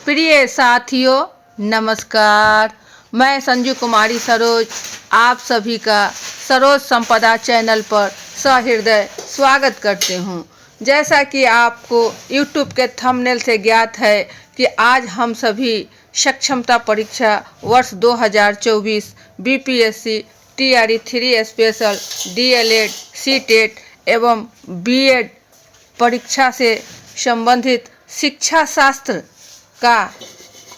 प्रिय साथियों नमस्कार। मैं संजू कुमारी सरोज आप सभी का सरोज संपदा चैनल पर सहृदय स्वागत करते हूं। जैसा कि आपको YouTube के थंबनेल से ज्ञात है कि आज हम सभी सक्षमता परीक्षा वर्ष 2024 BPSC TRE 3 special DLED CTET एवं BEd परीक्षा से संबंधित शिक्षा शास्त्र का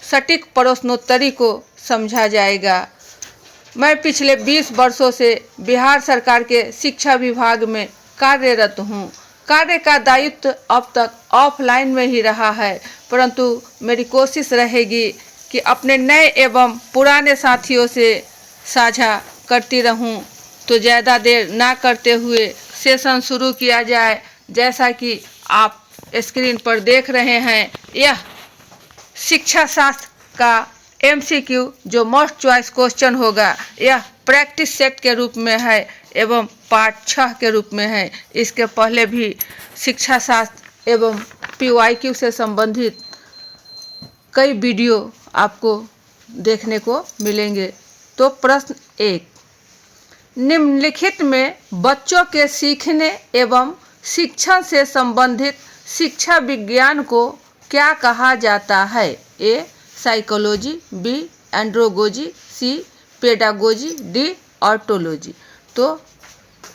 सटीक प्रश्नोत्तरी को समझा जाएगा। मैं पिछले 20 वर्षों से बिहार सरकार के शिक्षा विभाग में कार्यरत हूँ। कार्य का दायित्व अब तक ऑफलाइन में ही रहा है, परंतु मेरी कोशिश रहेगी कि अपने नए एवं पुराने साथियों से साझा करती रहूं। तो ज़्यादा देर ना करते हुए सेशन शुरू किया जाए। जैसा कि आप स्क्रीन पर देख रहे हैं, यह शिक्षा शास्त्र का MCQ जो मोस्ट चॉइस क्वेश्चन होगा, यह प्रैक्टिस सेट के रूप में है एवं पार्ट 6 के रूप में है। इसके पहले भी शिक्षा शास्त्र एवं PYQ से संबंधित कई वीडियो आपको देखने को मिलेंगे। तो प्रश्न 1, निम्नलिखित में बच्चों के सीखने एवं शिक्षण से संबंधित शिक्षा विज्ञान को क्या कहा जाता है? A. Psychology, B. एंड्रोगोजी, C. Pedagogy, D. ऑटोलॉजी। तो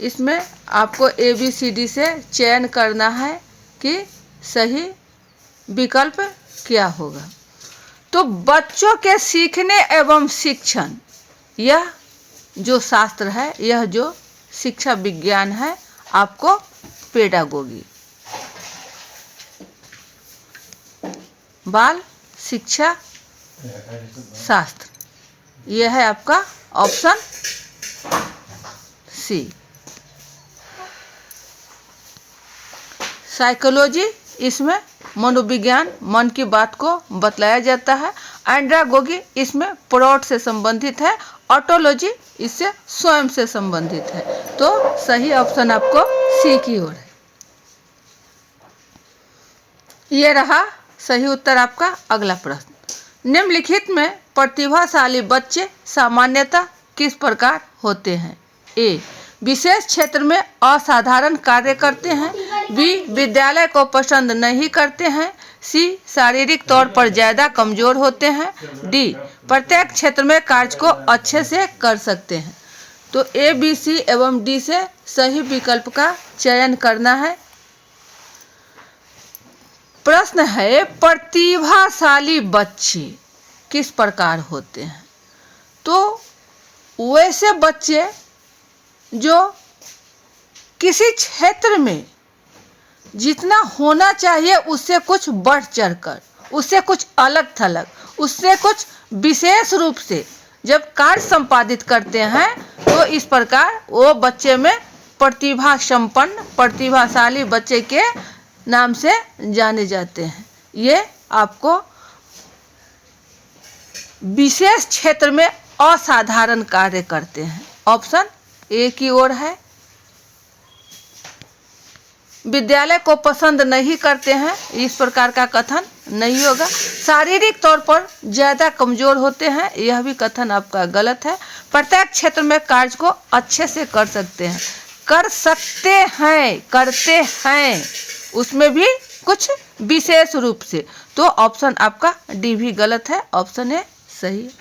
इसमें आपको ABCD से चयन करना है कि सही विकल्प क्या होगा। तो बच्चों के सीखने एवं शिक्षण, यह जो शास्त्र है, यह जो शिक्षा विज्ञान है, आपको पेडागोगी बाल शिक्षा शास्त्र, यह है आपका ऑप्शन C। साइकोलॉजी, इसमें मनोविज्ञान, मन की बात को बतलाया जाता है। एंड्रागोगी इसमें प्लॉट से संबंधित है। ऑटोलॉजी इससे स्वयं से संबंधित है। तो सही ऑप्शन आपको C की ओर है। ये रहा सही उत्तर आपका। अगला प्रश्न, निम्नलिखित में प्रतिभाशाली बच्चे सामान्यतः किस प्रकार होते हैं? A. विशेष क्षेत्र में असाधारण कार्य करते हैं। B. विद्यालय को पसंद नहीं करते हैं। C. शारीरिक तौर पर ज़्यादा कमजोर होते हैं। D. प्रत्येक क्षेत्र में कार्य को अच्छे से कर सकते हैं। तो A, B, C एवं D से सही विकल्प का चयन करना है। प्रश्न है, प्रतिभाशाली बच्चे किस प्रकार होते हैं? तो वैसे बच्चे जो किसी क्षेत्र में जितना होना चाहिए उससे कुछ बढ़ चढ़कर, उससे कुछ अलग थलग, उससे कुछ विशेष रूप से जब कार्य संपादित करते हैं, तो इस प्रकार वो बच्चे में प्रतिभा संपन्न, प्रतिभाशाली बच्चे के नाम से जाने जाते हैं। ये आपको विशेष क्षेत्र में असाधारण कार्य करते हैं। ऑप्शन A की ओर है। विद्यालय को पसंद नहीं करते हैं, इस प्रकार का कथन नहीं होगा। शारीरिक तौर पर ज़्यादा कमजोर होते हैं, यह भी कथन आपका गलत है। प्रत्येक क्षेत्र में कार्य को अच्छे से कर सकते हैं, कर सकते हैं, करते हैं, उसमें भी कुछ विशेष रूप से। तो ऑप्शन आपका D भी गलत है। ऑप्शन A सही है।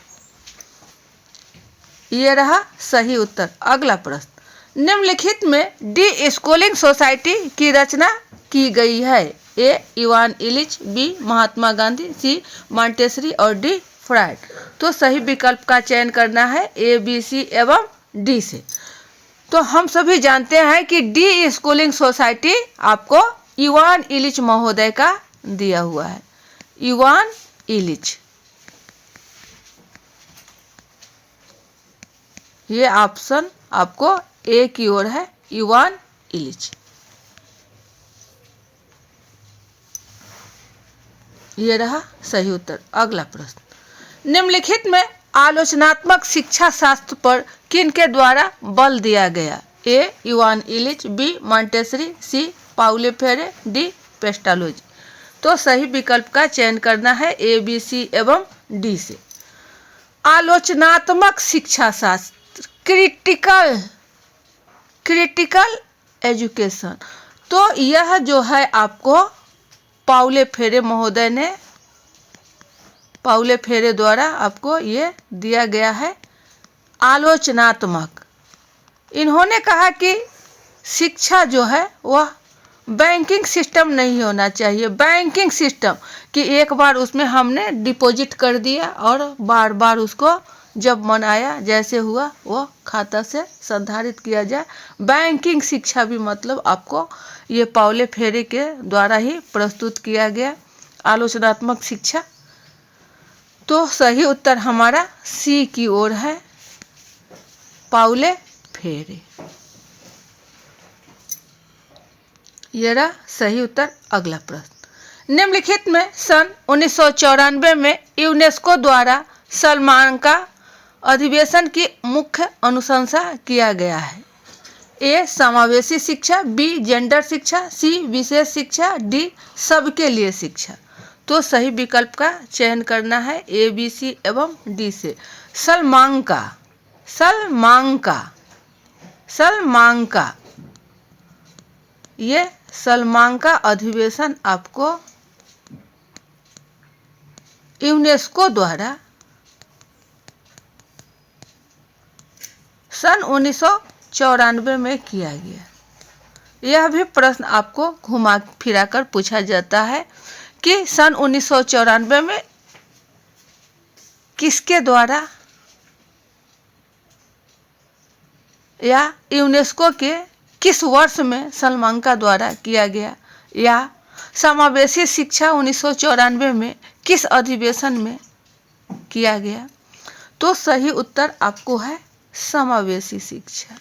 ये रहा सही उत्तर। अगला प्रश्न, निम्नलिखित में डी स्कूलिंग सोसाइटी की रचना की गई है? A. Ivan Illich, B. Mahatma Gandhi, C. Montessori और D. फ्रायड। तो सही विकल्प का चयन करना है A, B, C एवं D से। तो हम सभी जानते हैं कि डी स्कूलिंग सोसाइटी आपको इवान इलिच महोदय का दिया हुआ है। इवान इलिच, ये ऑप्शन आपको A की ओर है। इवान इलिच, ये रहा सही उत्तर। अगला प्रश्न, निम्नलिखित में आलोचनात्मक शिक्षा शास्त्र पर किनके द्वारा बल दिया गया? A. Ivan Illich, B. Montessori, C. Paulo Freire, D. Pestalozzi. तो सही विकल्प का चयन करना है ए, बी, सी एवं डी से। आलोचनात्मक शिक्षा शास्त्र, क्रिटिकल एजुकेशन, तो यह जो है आपको पाउले फेरे महोदय ने, पाउले फेरे द्वारा आपको ये दिया गया है आलोचनात्मक। इन्होंने कहा कि शिक्षा जो है वह बैंकिंग सिस्टम नहीं होना चाहिए। बैंकिंग सिस्टम कि एक बार उसमें हमने डिपॉजिट कर दिया और बार बार उसको जब मन आया जैसे हुआ वो खाता से संधारित किया जाए। बैंकिंग शिक्षा भी मतलब आपको ये पाउले फेरे के द्वारा ही प्रस्तुत किया गया आलोचनात्मक शिक्षा। तो सही उत्तर हमारा सी की ओर है, पाउले फेरे। यह रहा सही उत्तर। अगला प्रश्न, निम्नलिखित में सन 1994 में यूनेस्को द्वारा सलमान अधिवेशन की मुख्य अनुशंसा किया गया है। ए, समावेशी शिक्षा, बी, जेंडर शिक्षा, सी, विशेष शिक्षा, डी, सबके लिए शिक्षा। तो सही विकल्प का चयन करना है ए, बी, सी एवं डी से। सलमांका ये सलमांका अधिवेशन आपको यूनेस्को द्वारा सन 1994 में किया गया। यह भी प्रश्न आपको घुमा फिरा कर पूछा जाता है कि सन 1994 में किसके द्वारा या यूनेस्को के किस वर्ष में सलमांका द्वारा किया गया, या समावेशी शिक्षा 1994 में किस अधिवेशन में किया गया। तो सही उत्तर आपको है समावेशी शिक्षा।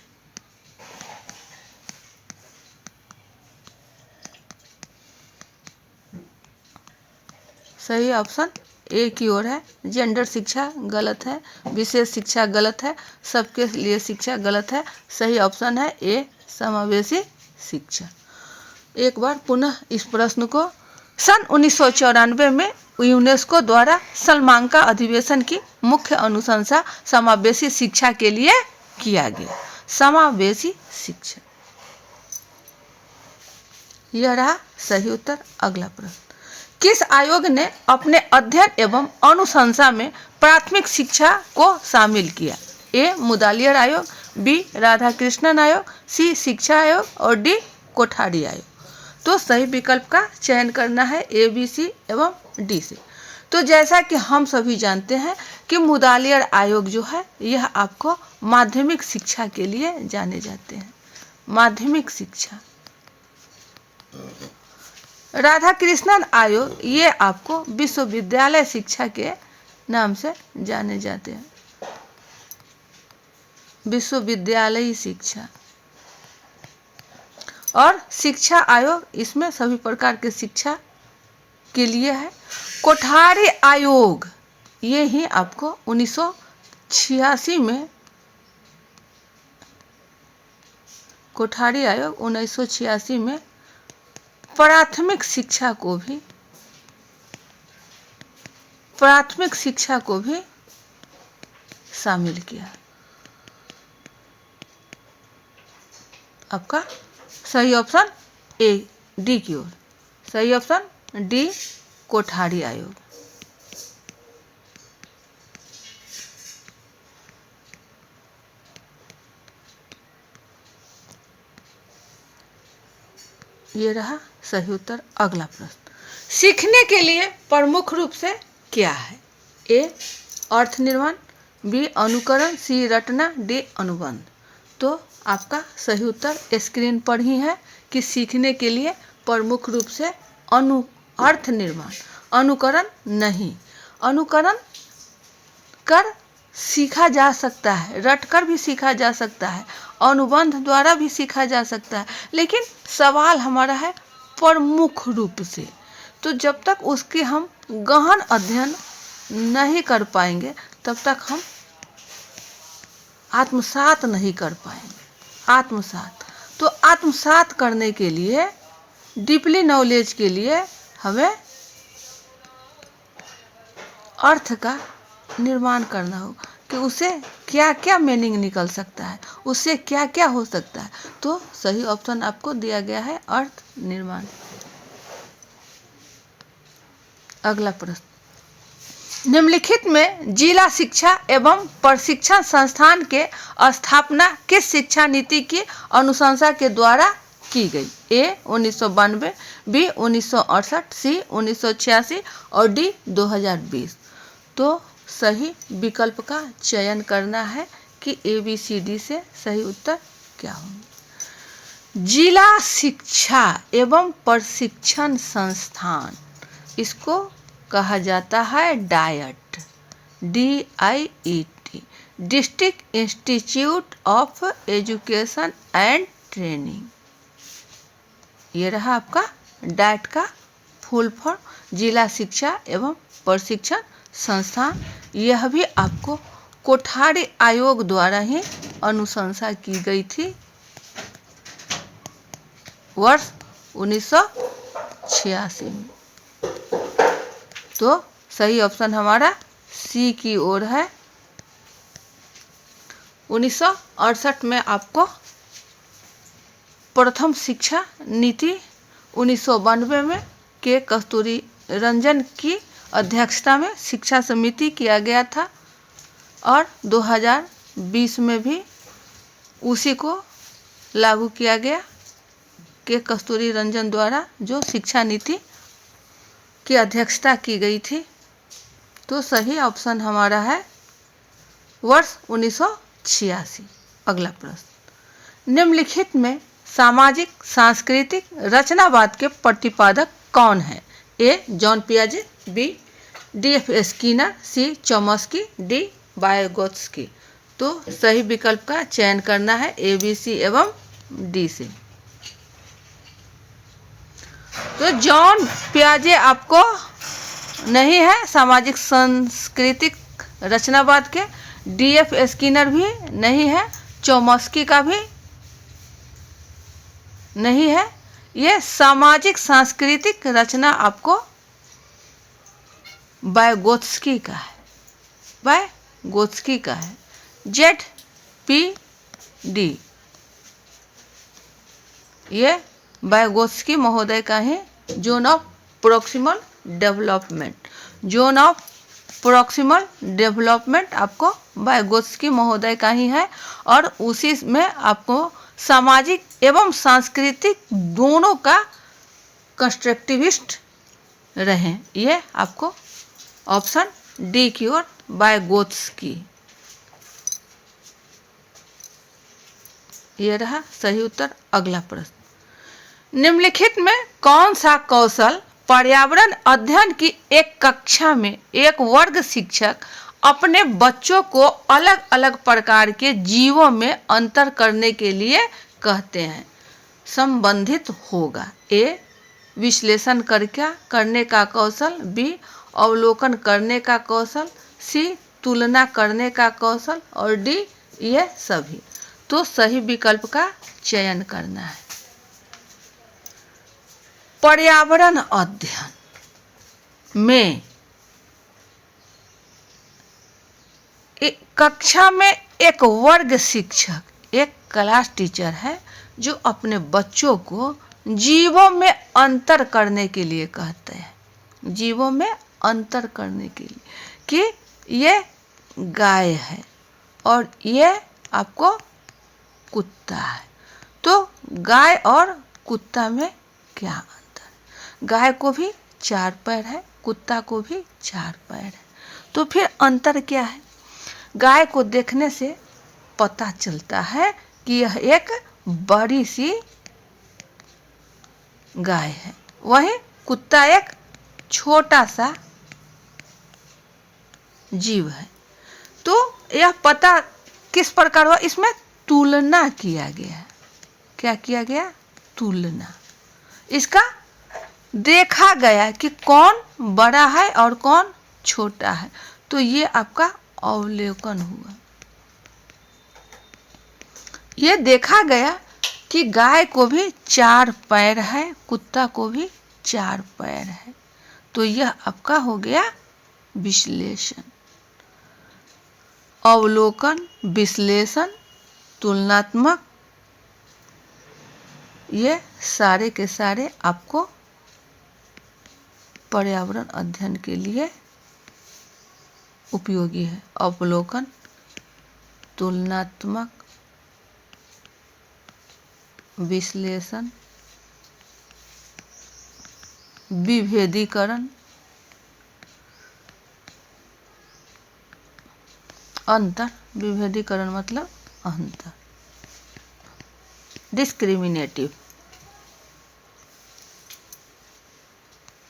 सही ऑप्शन ए की ओर है। जेंडर शिक्षा गलत है, विशेष शिक्षा गलत है, सबके लिए शिक्षा गलत है। सही ऑप्शन है ए, समावेशी शिक्षा। एक बार पुनः इस प्रश्न को, सन 1994 में यूनेस्को द्वारा सलमांका अधिवेशन की मुख्य अनुशंसा समावेशी शिक्षा के लिए किया गया। समावेशी शिक्षा, यह रहा सही उत्तर। अगला प्रश्न, किस आयोग ने अपने अध्ययन एवं अनुशंसा में प्राथमिक शिक्षा को शामिल किया। ए, मुदालियर आयोग, बी, राधाकृष्णन आयोग, सी, शिक्षा आयोग और डी, कोठारी आयोग। तो सही विकल्प का चयन करना है ए, बी, सी एवं डी से। तो जैसा कि हम सभी जानते हैं कि मुदालियर आयोग जो है यह आपको माध्यमिक शिक्षा के लिए जाने जाते हैं, माध्यमिक शिक्षा। राधाकृष्णन आयोग ये आपको विश्वविद्यालय शिक्षा के नाम से जाने जाते हैं, विश्वविद्यालयी शिक्षा। और शिक्षा आयोग इसमें सभी प्रकार के शिक्षा के लिए है। कोठारी आयोग ये ही आपको 1986 में, कोठारी आयोग 1986 में प्राथमिक शिक्षा को भी शामिल किया। आपका सही ऑप्शन ए, डी की ओर। सही ऑप्शन डी, कोठारी आयोग। ये रहा सही उत्तर। अगला प्रश्न, सीखने के लिए प्रमुख रूप से क्या है। ए, अर्थ निर्माण, बी, अनुकरण, सी, रटना, डी, अनुबंध। तो आपका सही उत्तर स्क्रीन पर ही है कि सीखने के लिए प्रमुख रूप से अर्थ निर्माण, अनुकरण नहीं। अनुकरण कर सीखा जा सकता है, रटकर भी सीखा जा सकता है, अनुबंध द्वारा भी सीखा जा सकता है, लेकिन सवाल हमारा है प्रमुख रूप से। तो जब तक उसके हम गहन अध्ययन नहीं कर पाएंगे तब तक हम आत्मसात नहीं कर पाएंगे। तो आत्मसात करने के लिए, डीपली नॉलेज के लिए हमें अर्थ का निर्माण करना होगा कि उसे क्या क्या मीनिंग निकल सकता है, उससे क्या क्या हो सकता है। तो सही ऑप्शन आपको दिया गया है अर्थ निर्माण। अगला प्रश्न, निम्नलिखित में जिला शिक्षा एवं प्रशिक्षण संस्थान के स्थापना किस शिक्षा नीति की अनुशंसा के द्वारा की गई? ए 1992, बी 1968, सी 1986 और डी 2020। तो सही विकल्प का चयन करना है कि ए बी सी डी से सही उत्तर क्या होंगे। जिला शिक्षा एवं प्रशिक्षण संस्थान, इसको कहा जाता है diet, DIET, district institute of education and training. ये रहा आपका डाइट का फुल फॉर्म, जिला शिक्षा एवं प्रशिक्षण संस्थान। यह भी आपको कोठारी आयोग द्वारा ही अनुशंसा की गई थी वर्ष 1986 में। तो सही ऑप्शन हमारा सी की ओर है। 1968 में आपको प्रथम शिक्षा नीति 1992 में के कस्तूरी रंजन की अध्यक्षता में शिक्षा समिति किया गया था और 2020 में भी उसी को लागू किया गया के कस्तूरी रंजन द्वारा जो शिक्षा नीति की अध्यक्षता की गई थी। तो सही ऑप्शन हमारा है वर्ष 1986। अगला प्रश्न, निम्नलिखित में सामाजिक सांस्कृतिक रचनावाद के प्रतिपादक कौन है? ए जॉन पियाजे, बी DF स्किनर, सी चॉम्स्की, डी वाइगोत्स्की। तो सही विकल्प का चयन करना है ए बी सी एवं डी से। तो जॉन पियाजे आपको नहीं है सामाजिक सांस्कृतिक रचनावाद के, DF स्किनर भी नहीं है, चॉम्स्की का भी नहीं है। ये सामाजिक सांस्कृतिक रचना आपको वाइगोत्स्की का है, वाइगोत्स्की का है, ZPD। ये वाइगोत्स्की महोदय का ही zone of proximal development, zone of proximal development आपको वाइगोत्स्की महोदय का ही है और उसी में आपको सामाजिक एवं सांस्कृतिक दोनों का कंस्ट्रक्टिविस्ट रहे। ये आपको ऑप्शन डी की ओर वाइगोत्स्की, ये रहा सही उत्तर। अगला प्रश्न, निम्नलिखित में कौन सा कौशल पर्यावरण अध्ययन की एक कक्षा में एक वर्ग शिक्षक अपने बच्चों को अलग अलग प्रकार के जीवों में अंतर करने के लिए कहते हैं संबंधित होगा? ए विश्लेषण करने का कौशल, बी अवलोकन करने का कौशल, सी तुलना करने का कौशल और डी ये सभी। तो सही विकल्प का चयन करना है। पर्यावरण अध्ययन में एक कक्षा में एक वर्ग शिक्षक, एक क्लास टीचर है जो अपने बच्चों को जीवों में अंतर करने के लिए कहते हैं, जीवों में अंतर करने के लिए कि ये गाय है और ये आपको कुत्ता है। तो गाय और कुत्ता में क्या अंतर? गाय को भी 4 पैर है, कुत्ता को भी 4 पैर है। तो फिर अंतर क्या है? गाय को देखने से पता चलता है कि यह एक बड़ी सी गाय है, वहीं कुत्ता एक छोटा सा जीव है। तो यह पता किस प्रकार हुआ? इसमें तुलना किया गया है। क्या किया गया? तुलना। इसका देखा गया कि कौन बड़ा है और कौन छोटा है। तो ये आपका अवलोकन हुआ। ये देखा गया कि गाय को भी 4 पैर है, कुत्ता को भी 4 पैर है। तो यह आपका हो गया विश्लेषण, अवलोकन, विश्लेषण, तुलनात्मक, ये सारे के सारे आपको पर्यावरण अध्ययन के लिए उपयोगी है। अवलोकन, तुलनात्मक, विश्लेषण, विभेदीकरण, अंतर, विभेदीकरण मतलब अंतर, डिस्क्रिमिनेटिव।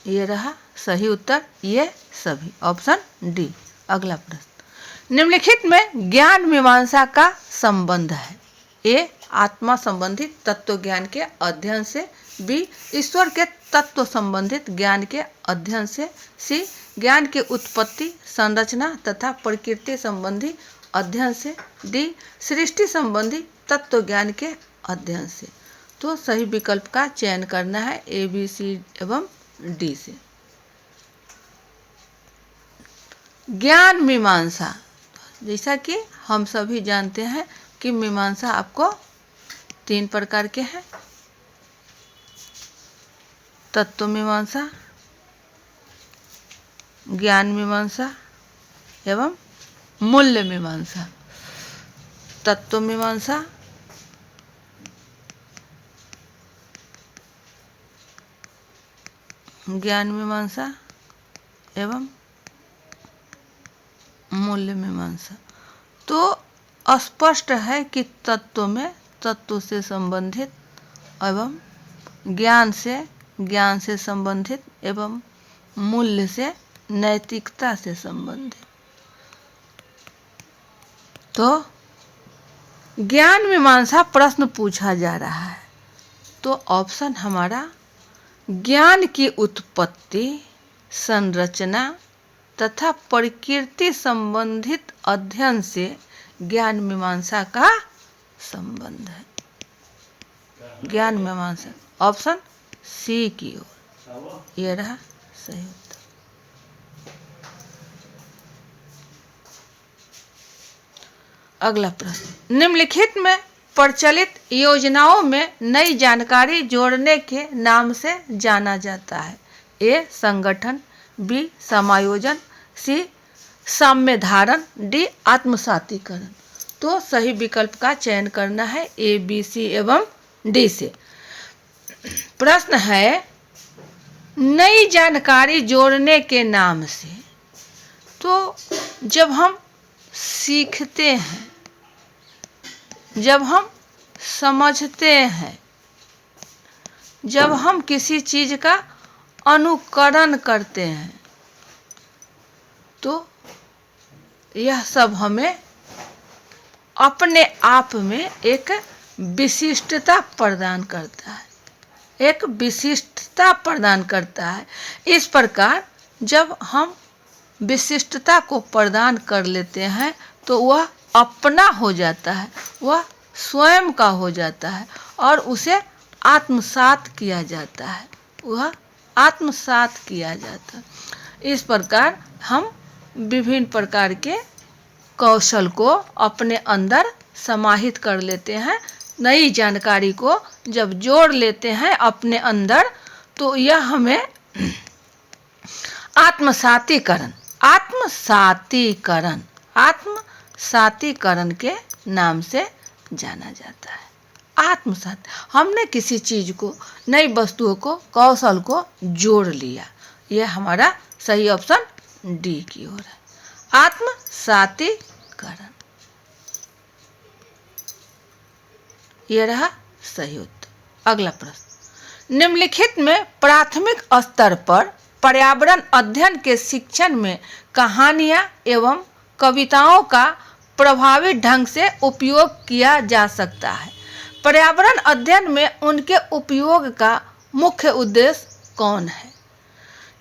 ये रहा सही उत्तर, ये सभी, ऑप्शन डी। अगला प्रश्न, निम्नलिखित में ज्ञान मीमांसा का संबंध है। ए, आत्मा संबंधित तत्व ज्ञान के अध्ययन से। बी, ईश्वर के तत्व संबंधित ज्ञान के अध्ययन से। सी, ज्ञान की उत्पत्ति, संरचना तथा प्रकृति संबंधी अध्ययन से। डी, सृष्टि संबंधी तत्व ज्ञान के अध्ययन से। तो सही विकल्प का चयन करना है ए, बी, सी एवं डी से। ज्ञान मीमांसा, जैसा कि हम सभी जानते हैं कि मीमांसा आपको 3 प्रकार के हैं। तत्व मीमांसा, ज्ञान मीमांसा एवं मूल्य मीमांसा। तत्व मीमांसा, ज्ञान मीमांसा एवं मूल्य मीमांसा। तो स्पष्ट है कि तत्व में तत्व से संबंधित एवं ज्ञान से संबंधित एवं मूल्य से, नैतिकता से संबंधित। तो ज्ञान मीमांसा प्रश्न पूछा जा रहा है, तो ऑप्शन हमारा ज्ञान की उत्पत्ति, संरचना तथा प्रकृति संबंधित अध्ययन से ज्ञान मीमांसा का संबंध है। ज्ञान मीमांसा, ऑप्शन सी की ओर, यह रहा सही उत्तर। अगला प्रश्न, निम्नलिखित में प्रचलित योजनाओं में नई जानकारी जोड़ने के नाम से जाना जाता है। ए, संगठन। बी, समायोजन। सी, साम्यधारण। डी, आत्मसातीकरण। तो सही विकल्प का चयन करना है ए, बी, सी एवं डी से। प्रश्न है, नई जानकारी जोड़ने के नाम से। तो जब हम सीखते हैं, जब हम समझते हैं, जब हम किसी चीज का अनुकरण करते हैं, तो यह सब हमें अपने आप में एक विशिष्टता प्रदान करता है, एक विशिष्टता प्रदान करता है। इस प्रकार जब हम विशिष्टता को प्रदान कर लेते हैं तो वह अपना हो जाता है, वह स्वयं का हो जाता है और उसे आत्मसात किया जाता है, वह आत्मसात किया जाता है। इस प्रकार हम विभिन्न प्रकार के कौशल को अपने अंदर समाहित कर लेते हैं। नई जानकारी को जब जोड़ लेते हैं अपने अंदर, तो यह हमें आत्मसातीकरण के नाम से जाना जाता है। आत्मसात, हमने किसी चीज को, नई वस्तुओं को, कौशल को जोड़ लिया, यह हमारा सही ऑप्शन डी की ओर है, आत्मसातीकरण। यह रहा सही उत्तर। अगला प्रश्न, निम्नलिखित में प्राथमिक स्तर पर पर्यावरण अध्ययन के शिक्षण में कहानियां एवं कविताओं का प्रभावी ढंग से उपयोग किया जा सकता है। पर्यावरण अध्ययन में उनके उपयोग का मुख्य उद्देश्य कौन है?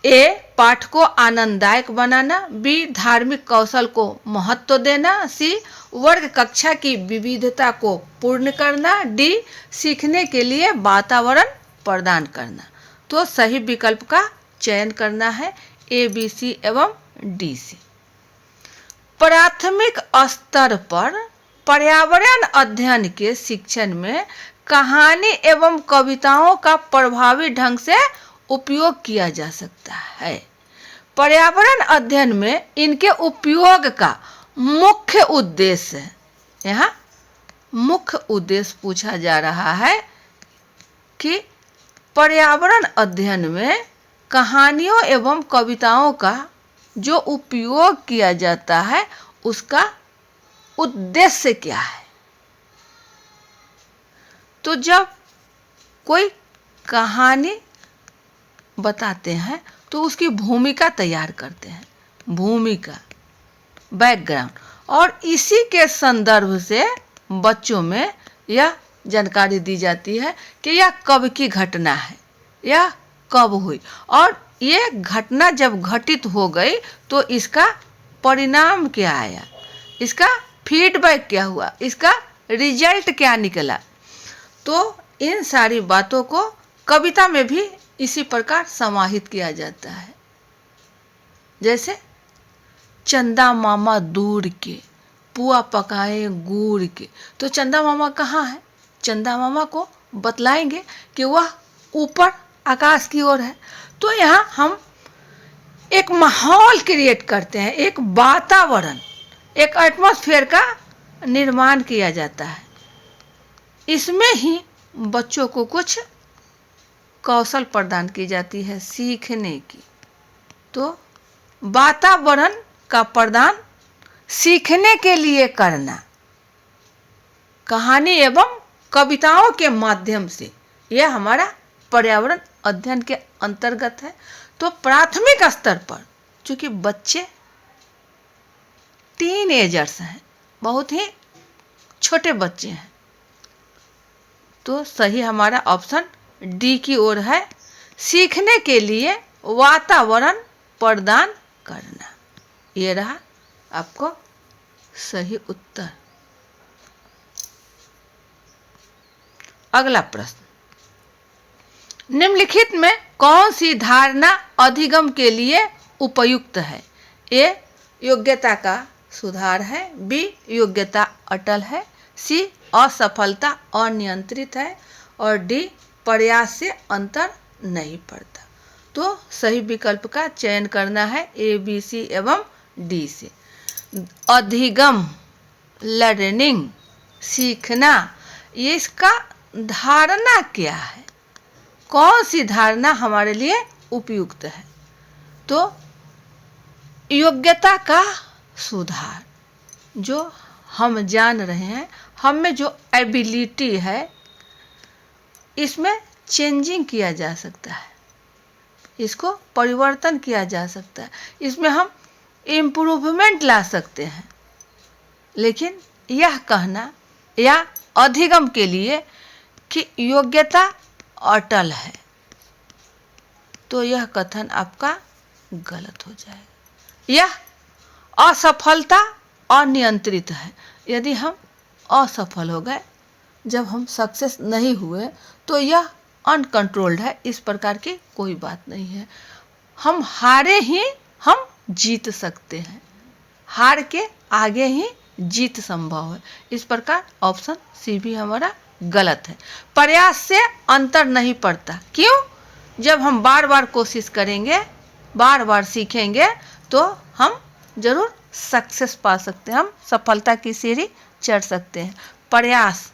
ए, पाठ को आनंददायक बनाना। बी, धार्मिक कौशल को महत्व देना। सी, वर्ग कक्षा की विविधता को पूर्ण करना। डी, सीखने के लिए वातावरण प्रदान करना। तो सही विकल्प का चयन करना है ए, बी, सी एवं डी से। प्राथमिक स्तर पर पर्यावरण अध्ययन के शिक्षण में कहानी एवं कविताओं का प्रभावी ढंग से उपयोग किया जा सकता है। पर्यावरण अध्ययन में इनके उपयोग का मुख्य उद्देश्य, यहाँ मुख्य उद्देश्य पूछा जा रहा है कि पर्यावरण अध्ययन में कहानियों एवं कविताओं का जो उपयोग किया जाता है उसका उद्देश्य क्या है। तो जब कोई कहानी बताते हैं तो उसकी भूमिका तैयार करते हैं, भूमिका, बैकग्राउंड, और इसी के संदर्भ से बच्चों में यह जानकारी दी जाती है कि यह कब की घटना है, यह कब हुई, और ये घटना जब घटित हो गई तो इसका परिणाम क्या आया, इसका फीडबैक क्या हुआ, इसका रिजल्ट क्या निकला। तो इन सारी बातों को कविता में भी इसी प्रकार समाहित किया जाता है। जैसे चंदा मामा दूर के पुआ पकाए गुड़ के, तो चंदा मामा कहाँ है, चंदा मामा को बतलाएंगे कि वह ऊपर आकाश की ओर है। तो यहाँ हम एक माहौल क्रिएट करते हैं, एक वातावरण, एक एटमॉस्फेयर का निर्माण किया जाता है। इसमें ही बच्चों को कुछ कौशल प्रदान की जाती है सीखने की। तो वातावरण का प्रदान सीखने के लिए करना कहानी एवं कविताओं के माध्यम से, यह हमारा पर्यावरण अध्ययन के अंतर्गत है। तो प्राथमिक स्तर पर चूंकि बच्चे टीनएजर्स हैं, बहुत ही छोटे बच्चे हैं, तो सही हमारा ऑप्शन डी की ओर है, सीखने के लिए वातावरण प्रदान करना। ये रहा आपको सही उत्तर। अगला प्रश्न, निम्नलिखित में कौन सी धारणा अधिगम के लिए उपयुक्त है। ए योग्यता का सुधार है, बी योग्यता अटल है, सी असफलता अनियंत्रित है, और डी प्रयास से अंतर नहीं पड़ता। तो सही विकल्प का चयन करना है ए, बी, सी एवं डी से। अधिगम, लर्निंग, सीखना, ये इसका धारणा क्या है, कौन सी धारणा हमारे लिए उपयुक्त है। तो योग्यता का सुधार, जो हम जान रहे हैं, हम में जो एबिलिटी है इसमें चेंजिंग किया जा सकता है, इसको परिवर्तन किया जा सकता है, इसमें हम इम्प्रूवमेंट ला सकते हैं। लेकिन यह कहना या अधिगम के लिए कि योग्यता अटल है, तो यह कथन आपका गलत हो जाएगा। यह असफलता अनियंत्रित है, यदि हम असफल हो गए, जब हम सक्सेस नहीं हुए, तो यह अनकंट्रोल्ड है, इस प्रकार की कोई बात नहीं है। हम हारे ही हम जीत सकते हैं, हार के आगे ही जीत संभव है। इस प्रकार ऑप्शन सी भी हमारा गलत है। प्रयास से अंतर नहीं पड़ता, क्यों? जब हम बार बार कोशिश करेंगे, बार बार सीखेंगे, तो हम जरूर सक्सेस पा सकते हैं, हम सफलता की सीढ़ी चढ़ सकते हैं। प्रयास,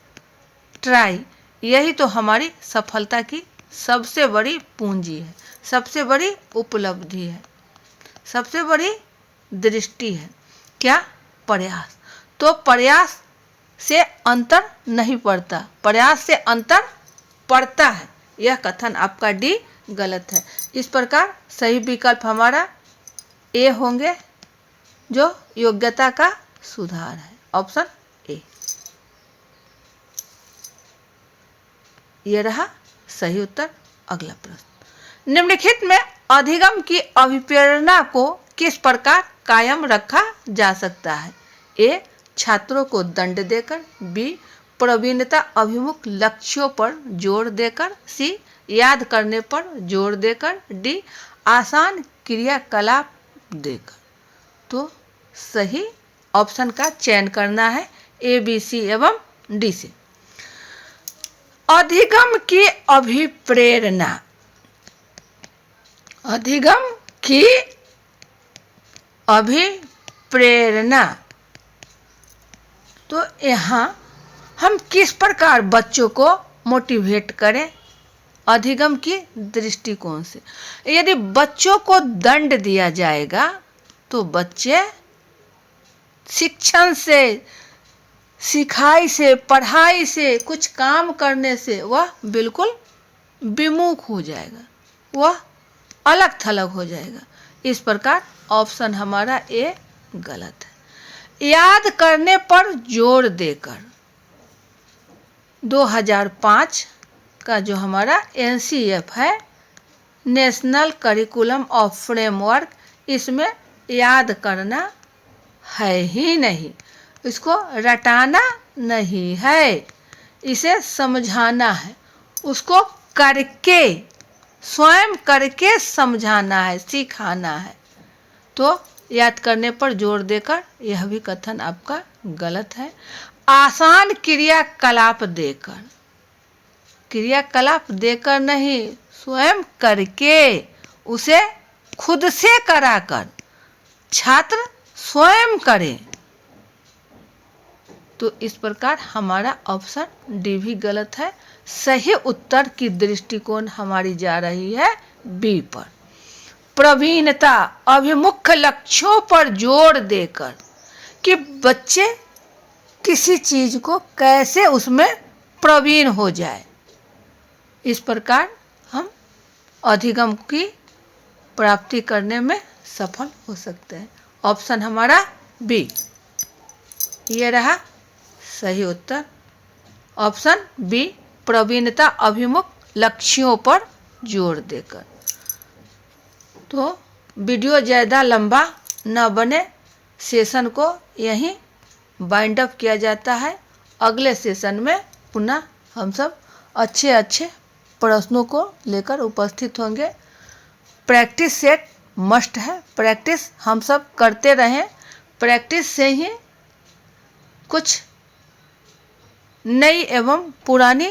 ट्राई, यही तो हमारी सफलता की सबसे बड़ी पूंजी है, सबसे बड़ी उपलब्धि है, सबसे बड़ी दृष्टि है। क्या? प्रयास। तो प्रयास से अंतर नहीं पड़ता, प्रयास से अंतर पड़ता है, यह कथन आपका डी गलत है। इस प्रकार सही विकल्प हमारा ए होंगे, जो योग्यता का सुधार है, ऑप्शन ए। यह रहा सही उत्तर। अगला प्रश्न, निम्नलिखित में अधिगम की अभिप्रेरणा को किस प्रकार कायम रखा जा सकता है। ए छात्रों को दंड देकर, बी प्रवीणता अभिमुख लक्ष्यों पर जोर देकर, सी याद करने पर जोर देकर, डी आसान क्रियाकलाप देकर। तो सही ऑप्शन का चयन करना है, ए, बी, सी एवं डी से। अधिगम की अभिप्रेरणा, अधिगम की अभिप्रेरणा, तो यहाँ हम किस प्रकार बच्चों को मोटिवेट करें अधिगम की दृष्टिकोण से। यदि बच्चों को दंड दिया जाएगा तो बच्चे शिक्षण से, सिखाई से, पढ़ाई से, कुछ काम करने से वह बिल्कुल विमुख हो जाएगा, वह अलग थलग हो जाएगा। इस प्रकार ऑप्शन हमारा ए गलत है। याद करने पर जोर देकर, 2005 का जो हमारा NCF है, नेशनल करिकुलम ऑफ फ्रेमवर्क, इसमें याद करना है ही नहीं, इसको रटाना नहीं है, इसे समझाना है, उसको करके, स्वयं करके समझाना है, सिखाना है। तो याद करने पर जोर देकर, यह भी कथन आपका गलत है। आसान क्रियाकलाप देकर, क्रियाकलाप देकर नहीं, स्वयं करके, उसे खुद से कराकर, छात्र स्वयं करें। तो इस प्रकार हमारा ऑप्शन डी भी गलत है। सही उत्तर की दृष्टिकोण हमारी जा रही है बी पर। प्रवीणता, अभिमुख लक्ष्यों पर जोर देकर, कि बच्चे किसी चीज को कैसे उसमें प्रवीण हो जाए, इस प्रकार हम अधिगम की प्राप्ति करने में सफल हो सकते हैं। ऑप्शन हमारा बी, ये रहा सही उत्तर, ऑप्शन बी, प्रवीणता अभिमुख लक्ष्यों पर जोर देकर। तो वीडियो ज़्यादा लंबा न बने, सेशन को यहीं बाइंड अप किया जाता है। अगले सेशन में पुनः हम सब अच्छे अच्छे प्रश्नों को लेकर उपस्थित होंगे। प्रैक्टिस सेट मस्ट है, प्रैक्टिस हम सब करते रहें, प्रैक्टिस से ही कुछ नई एवं पुरानी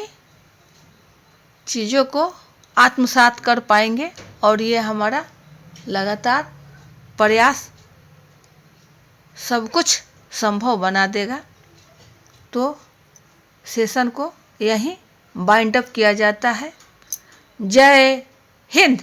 चीज़ों को आत्मसात कर पाएंगे और ये हमारा लगातार प्रयास सब कुछ संभव बना देगा। तो सेशन को यहीं बाइंड अप किया जाता है। जय हिंद।